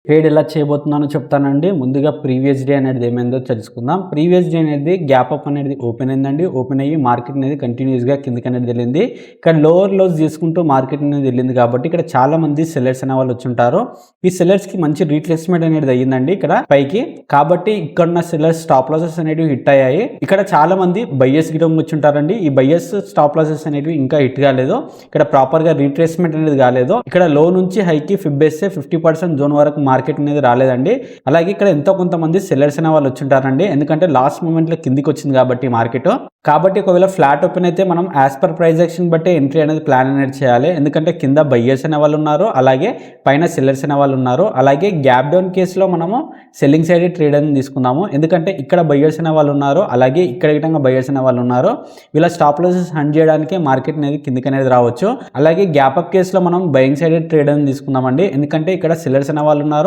Trade ఎలా చేయబోతున్నానో చెప్తానండి. ముందుగా ప్రీవియస్ డే అనేది ఏమైందో తెలుసుకుందాం. ప్రీవియస్ డే అనేది గ్యాప్ అప్ అనేది ఓపెన్ అయిందండి. ఓపెన్ అయ్యి మార్కెట్ అనేది కంటిన్యూస్గా కిందకి అనేది వెళ్ళింది. ఇక్కడ లోవర్ లోస్ తీసుకుంటూ మార్కెట్ అనేది వెళ్ళింది కాబట్టి ఇక్కడ చాలా మంది సెల్లర్స్ అనే వాళ్ళు వచ్చుంటారు. ఈ సెల్లర్స్ కి మంచి రీట్రేస్మెంట్ అనేది అయ్యిందండి ఇక్కడ పైకి. కాబట్టి ఇక్కడ ఉన్న సెల్లర్స్ స్టాప్ లాసెస్ అనేవి హిట్ అయ్యాయి. ఇక్కడ చాలా మంది బయ్యర్స్ గిటం వచ్చుంటారండి. ఈ బయ్యర్స్ స్టాప్ లాసెస్ అనేవి ఇంకా హిట్ కాలేదు. ఇక్కడ ప్రాపర్ గా రీట్రేస్మెంట్ అనేది కాలేదు. ఇక్కడ లో నుంచి హైకి ఫిబ్బేస్తే 50% జోన్ వరకు మార్కెట్ అనేది రాలేదండి. అలాగే ఇక్కడ ఎంతో కొంతమంది సెల్లర్స్ అనే వాళ్ళు వచ్చుంటారండి. ఎందుకంటే లాస్ట్ మూమెంట్ లో కిందికి వచ్చింది కాబట్టి మార్కెట్. కాబట్టి ఒకవేళ ఫ్లాట్ ఓపెన్ అయితే మనం యాజ్ పర్ ప్రైస్ యాక్షన్ బట్టి ఎంట్రీ అనేది ప్లాన్ అనేది చేయాలి. ఎందుకంటే కింద బయ్యర్స్ అనే వాళ్ళు ఉన్నారు, అలాగే పైన సెల్లర్స్ అనే వాళ్ళు ఉన్నారు. అలాగే గ్యాప్ డౌన్ కేసులో మనము సెల్లింగ్ సైడ్ ట్రేడ్ అనేది తీసుకుందాము. ఎందుకంటే ఇక్కడ బయ్యర్స్ అనే వాళ్ళు ఉన్నారు, అలాగే ఇక్కడ విధంగా బయ్యర్స్ అనే వాళ్ళు ఉన్నారు. వీళ్ళ స్టాప్ లాసెస్ హండ్ చేయడానికి మార్కెట్ అనేది కిందకి అనేది రావచ్చు. అలాగే గ్యాప్ అప్ కేసులో మనం బయింగ్ సైడ్ ట్రేడ్ అనేది తీసుకుందామండి. ఎందుకంటే ఇక్కడ సెల్లర్స్ అనే వాళ్ళు ఉన్నారు,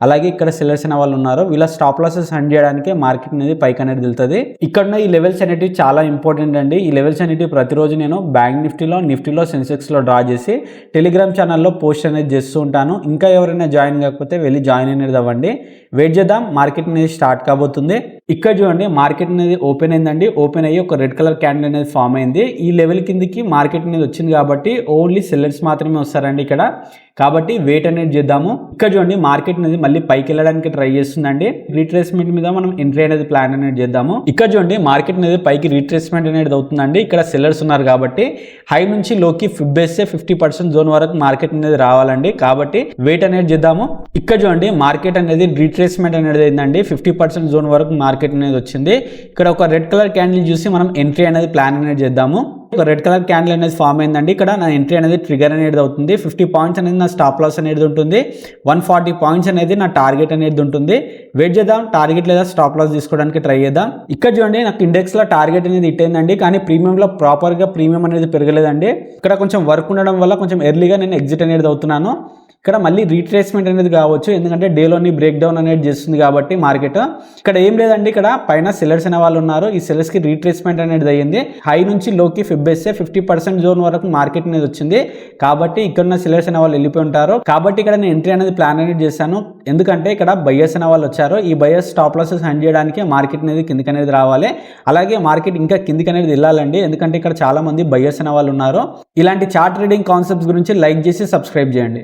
అలాగే ఇక్కడ సెల్లర్స్ అనే వాళ్ళు ఉన్నారు. వీళ్ళ స్టాప్ లాసెస్ హండ్ చేయడానికి మార్కెట్ అనేది పైకి అనేది వెళ్తుంది. ఇక్కడ ఈ లెవెల్స్ అనేవి చాలా ఇంపార్టెంట్ అండి. ఈ లెవెల్స్ అనేవి ప్రతిరోజు నేను బ్యాంక్ నిఫ్టీలో సెన్సెక్స్లో డ్రా చేసి టెలిగ్రామ్ ఛానల్లో పోస్ట్ అనేది చేస్తూ ఉంటాను. ఇంకా ఎవరైనా జాయిన్ కాకపోతే వెళ్ళి జాయిన్ అనేది అవ్వండి. వెయిట్ చేద్దాం, మార్కెట్ అనేది స్టార్ట్ కాబోతుంది. ఇక్కడ చూడండి మార్కెట్ అనేది ఓపెన్ అయిందండి. ఓపెన్ అయ్యి ఒక రెడ్ కలర్ క్యాండిల్ అనేది ఫామ్ అయింది. ఈ లెవెల్ కిందకి మార్కెట్ అనేది వచ్చింది కాబట్టి ఓన్లీ సెల్లర్స్ మాత్రమే వస్తారండి ఇక్కడ. కాబట్టి వెయిట్ అనేది చేద్దాము. ఇక్కడ చూడండి మార్కెట్ అనేది మళ్ళీ పైకి వెళ్ళడానికి ట్రై చేస్తుందండి. రీట్రేస్మెంట్ మీద మనం ఎంట్రీ అనేది ప్లాన్ అనేది చేద్దాము. ఇక్కడ చూడండి మార్కెట్ అనేది పైకి రీట్రేస్మెంట్ అనేది అవుతుందండి. ఇక్కడ సెల్లర్స్ ఉన్నారు కాబట్టి హై నుంచి లోకి ఫిబ్బేస్తే 50% జోన్ వరకు మార్కెట్ అనేది రావాలండి. కాబట్టి వెయిట్ అనేది చేద్దాము. ఇక్కడ చూడండి మార్కెట్ అనేది రీట్రేస్మెంట్ అనేది అయిందండి. 50% జోన్ వరకు మార్కెట్ అనేది వచ్చింది. ఇక్కడ ఒక రెడ్ కలర్ క్యాండిల్ చూసి మనం ఎంట్రీ అనేది ప్లాన్ అనేది చేద్దాము. ఒక రెడ్ కలర్ క్యాండిల్ అనేది ఫామ్ అయిందండి. ఇక్కడ నా ఎంట్రీ అనేది ట్రిగర్ అనేది అవుతుంది. 50 పాయింట్స్ అనేది నా స్టాప్ లాస్ అనేది ఉంటుంది. 140 పాయింట్స్ అనేది నా టార్గెట్ అనేది ఉంటుంది. వెయిట్ చేద్దాం, టార్గెట్ లేదా స్టాప్ లాస్ తీసుకోవడానికి ట్రై చేద్దాం. ఇక్కడ చూడండి నాకు ఇండెక్స్ లో టార్గెట్ అనేది హిట్ అయిందండి. కానీ ప్రీమియంలో ప్రాపర్ గా ప్రీమియం అనేది పెరగలేదండి. ఇక్కడ కొంచెం వర్క్ ఉండడం వల్ల కొంచెం ఎర్లీగా నేను ఎగ్జిట్ అనేది అవుతున్నాను. ఇక్కడ మళ్ళీ రీట్రేస్మెంట్ అనేది కావచ్చు, ఎందుకంటే డేలోని బ్రేక్ డౌన్ అనేది చేస్తుంది కాబట్టి మార్కెట్. ఇక్కడ ఏం లేదండి, ఇక్కడ పైన సెల్లర్స్ అనే వాళ్ళు ఉన్నారు. ఈ సెల్లర్స్ కి రీట్రేస్మెంట్ అనేది అయ్యింది. హై నుంచి లోకి ఫిబ్బేస్తే 50% జోన్ వరకు మార్కెట్ అనేది వచ్చింది. కాబట్టి ఇక్కడ ఉన్న సెల్లర్స్ అనే వాళ్ళు వెళ్ళిపోయి ఉంటారు. కాబట్టి ఇక్కడ నేను ఎంట్రీ అనేది ప్లాన్ అనేది చేశాను. ఎందుకంటే ఇక్కడ బయ్యర్స్ అనే వాళ్ళు వచ్చారు. ఈ బయ్యర్స్ స్టాప్ లాసెస్ హండ్ చేయడానికి మార్కెట్ అనేది కిందికి అనేది రావాలి. అలాగే మార్కెట్ ఇంకా కిందికి అనేది వెళ్ళాలండి. ఎందుకంటే ఇక్కడ చాలా మంది బయ్యర్స్ అనే వాళ్ళు ఉన్నారు. ఇలాంటి చార్ట్ ట్రేడింగ్ కాన్సెప్ట్స్ గురించి లైక్ చేసి సబ్స్క్రైబ్ చేయండి.